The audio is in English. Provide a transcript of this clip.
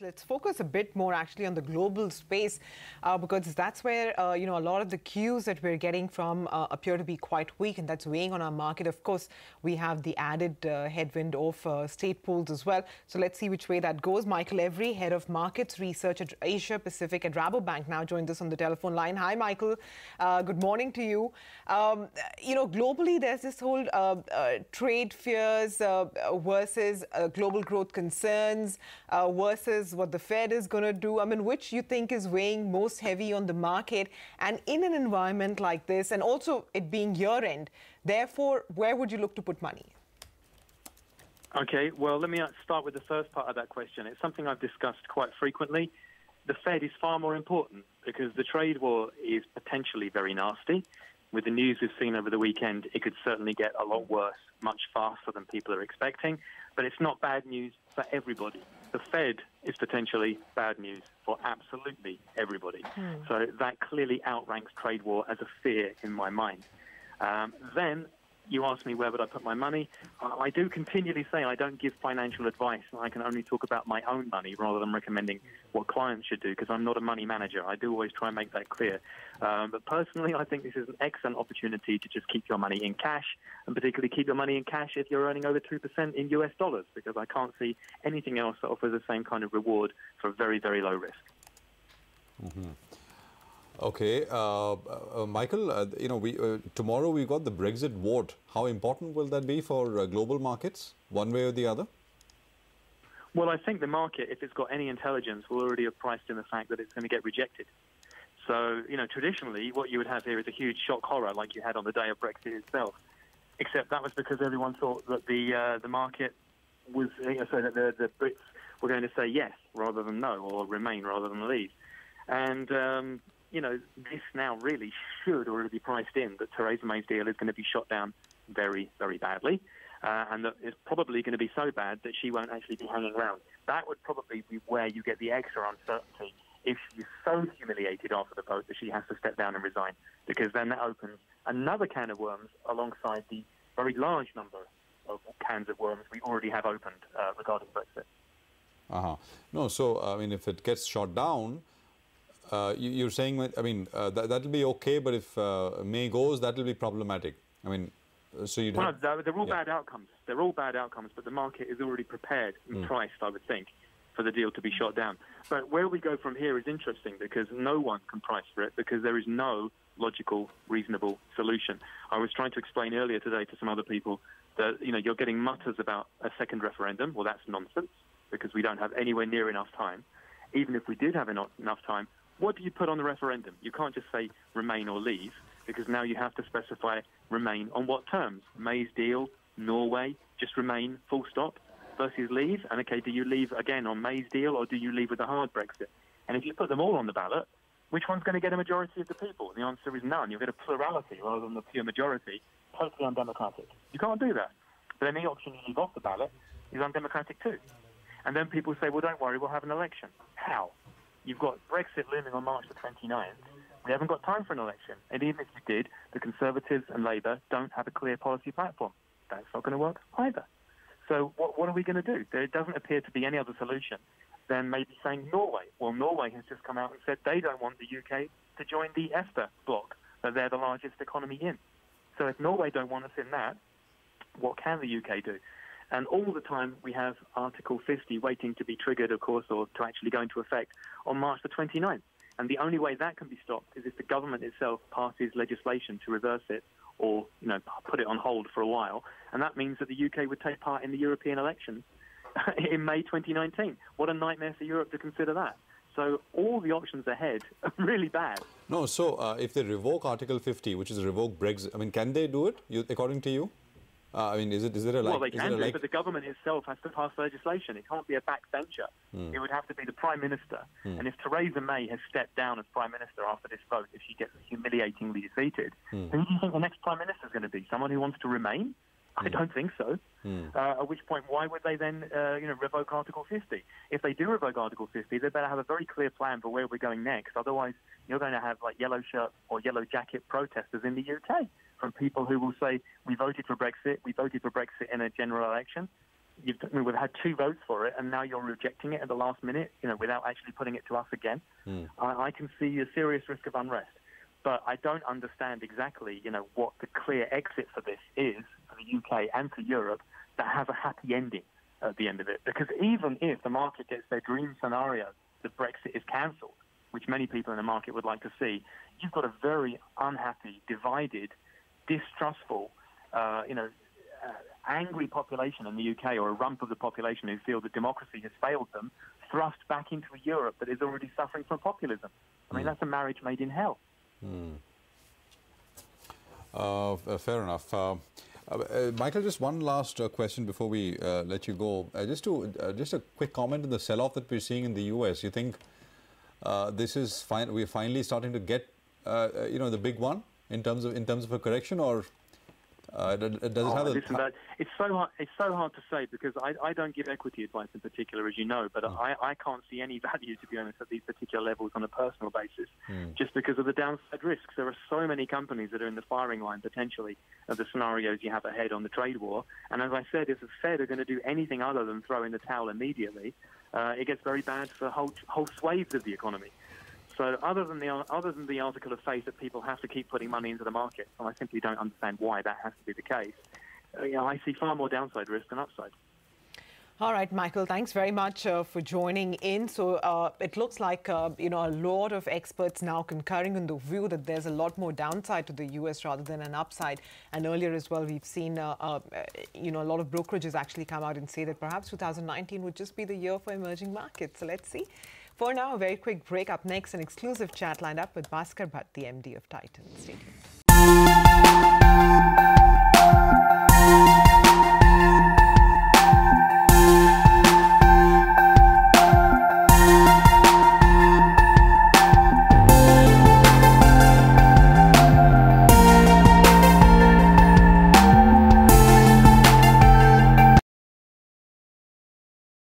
Let's focus a bit more actually on the global space because that's where, a lot of the cues that we're getting from appear to be quite weak, and that's weighing on our market. Of course, we have the added headwind of state pools as well. So let's see which way that goes. Michael Every, Head of Markets Research at Asia Pacific at Rabobank, now joins us on the telephone line. Hi, Michael. Good morning to you. Globally, there's this whole trade fears versus global growth concerns versus what the Fed is going to do. I mean, which you think is weighing most heavy on the market? And in an environment like this, and also it being year-end, therefore, where would you look to put money? Okay, well, let me start with the first part of that question. It's something I've discussed quite frequently. The Fed is far more important because the trade war is potentially very nasty. With the news we've seen over the weekend, it could certainly get a lot worse, much faster than people are expecting. But it's not bad news for everybody. The Fed is potentially bad news for absolutely everybody. So that clearly outranks trade war as a fear in my mind. Then you asked me where would I put my money. I do continually say I don't give financial advice. I can only talk about my own money rather than recommending what clients should do because I'm not a money manager. I do always try and make that clear. But personally, I think this is an excellent opportunity to just keep your money in cash, and particularly keep your money in cash if you're earning over 2% in US dollars, because I can't see anything else that offers the same kind of reward for very, very low risk. Okay, Michael, tomorrow we got the Brexit vote. How important will that be for global markets, one way or the other? Well, I think the market, if it's got any intelligence, will already have priced in the fact that it's going to get rejected. So, traditionally, what you would have here is a huge shock horror like you had on the day of Brexit itself. Except that was because everyone thought that the market was, so that the Brits were going to say yes rather than no, or remain rather than leave. And this now really should already be priced in that Theresa May's deal is going to be shot down very, very badly, and that it's probably going to be so bad that she won't actually be hanging around. That would probably be where you get the extra uncertainty if she's so humiliated after the vote that she has to step down and resign, because then that opens another can of worms alongside the very large number of cans of worms we already have opened regarding Brexit. No, so, I mean, if it gets shot down, you're saying, that'll be okay, but if May goes, that'll be problematic. I mean, so you'd have... Well, they're all bad outcomes. They're all bad outcomes, but the market is already prepared and priced, I would think, for the deal to be shot down. But where we go from here is interesting because no one can price for it because there is no logical, reasonable solution. I was trying to explain earlier today to some other people that, you're getting mutters about a second referendum. Well, that's nonsense because we don't have anywhere near enough time. Even if we did have enough time, what do you put on the referendum? You can't just say remain or leave, because now you have to specify remain on what terms? May's deal, Norway, just remain, full stop, versus leave. And okay, do you leave again on May's deal, or do you leave with a hard Brexit? And if you put them all on the ballot, which one's going to get a majority of the people? And the answer is none. You'll get a plurality rather than the pure majority, totally undemocratic. You can't do that. But any option you leave off the ballot is undemocratic too. And then people say, well, don't worry, we'll have an election. How? You've got Brexit looming on March the 29th. We haven't got time for an election. And even if you did, the Conservatives and Labour don't have a clear policy platform. That's not going to work either. So what are we going to do? There doesn't appear to be any other solution than maybe saying Norway. Well, Norway has just come out and said they don't want the UK to join the EFTA bloc, that they're the largest economy in. So if Norway don't want us in that, what can the UK do? And all the time we have Article 50 waiting to be triggered, of course, or to actually go into effect on March the 29th. And the only way that can be stopped is if the government itself passes legislation to reverse it or, put it on hold for a while. And that means that the UK would take part in the European elections in May 2019. What a nightmare for Europe to consider that. So all the options ahead are really bad. No, so if they revoke Article 50, which is revoke Brexit, can they do it, according to you? Is it a like? Well, they can do, but the government itself has to pass legislation. It can't be a backbencher. It would have to be the Prime Minister. And if Theresa May has stepped down as Prime Minister after this vote, if she gets humiliatingly defeated, who do you think the next Prime Minister is going to be? Someone who wants to remain? I don't think so. At which point, why would they then, revoke Article 50? If they do revoke Article 50, they better have a very clear plan for where we're going next. Otherwise, you're going to have yellow shirt or yellow jacket protesters in the UK from people who will say, we voted for Brexit in a general election. we've had 2 votes for it, and now you're rejecting it at the last minute, without actually putting it to us again. I can see a serious risk of unrest. But I don't understand exactly, what the clear exit for this is for the UK and for Europe that has a happy ending at the end of it. Because even if the market gets their dream scenario that Brexit is cancelled, which many people in the market would like to see, you've got a very unhappy, divided, distrustful, angry population in the UK, or a rump of the population who feel that democracy has failed them, thrust back into a Europe that is already suffering from populism. I mean, that's a marriage made in hell. Fair enough. Michael, just one last question before we let you go. Just a quick comment on the sell-off that we're seeing in the US. You think this is fine? We're finally starting to get the big one in terms of a correction, or does it have a... Listen, it's so hard to say, because I don't give equity advice in particular, as you know, but I can't see any value, to be honest, at these particular levels on a personal basis, just because of the downside risks. There are so many companies that are in the firing line, potentially, of the scenarios you have ahead on the trade war. And as I said, if the Fed are going to do anything other than throw in the towel immediately, it gets very bad for whole swathes of the economy. So other than the article of faith that people have to keep putting money into the market, and I simply don't understand why that has to be the case, I see far more downside risk than upside. All right, Michael, thanks very much for joining in. So it looks like, a lot of experts now concurring in the view that there's a lot more downside to the US rather than an upside. And earlier as well, we've seen, a lot of brokerages actually come out and say that perhaps 2019 would just be the year for emerging markets. So let's see. For now, a very quick break. Up next, an exclusive chat lined up with Bhaskar Bhatt, the MD of Titan. Stay tuned.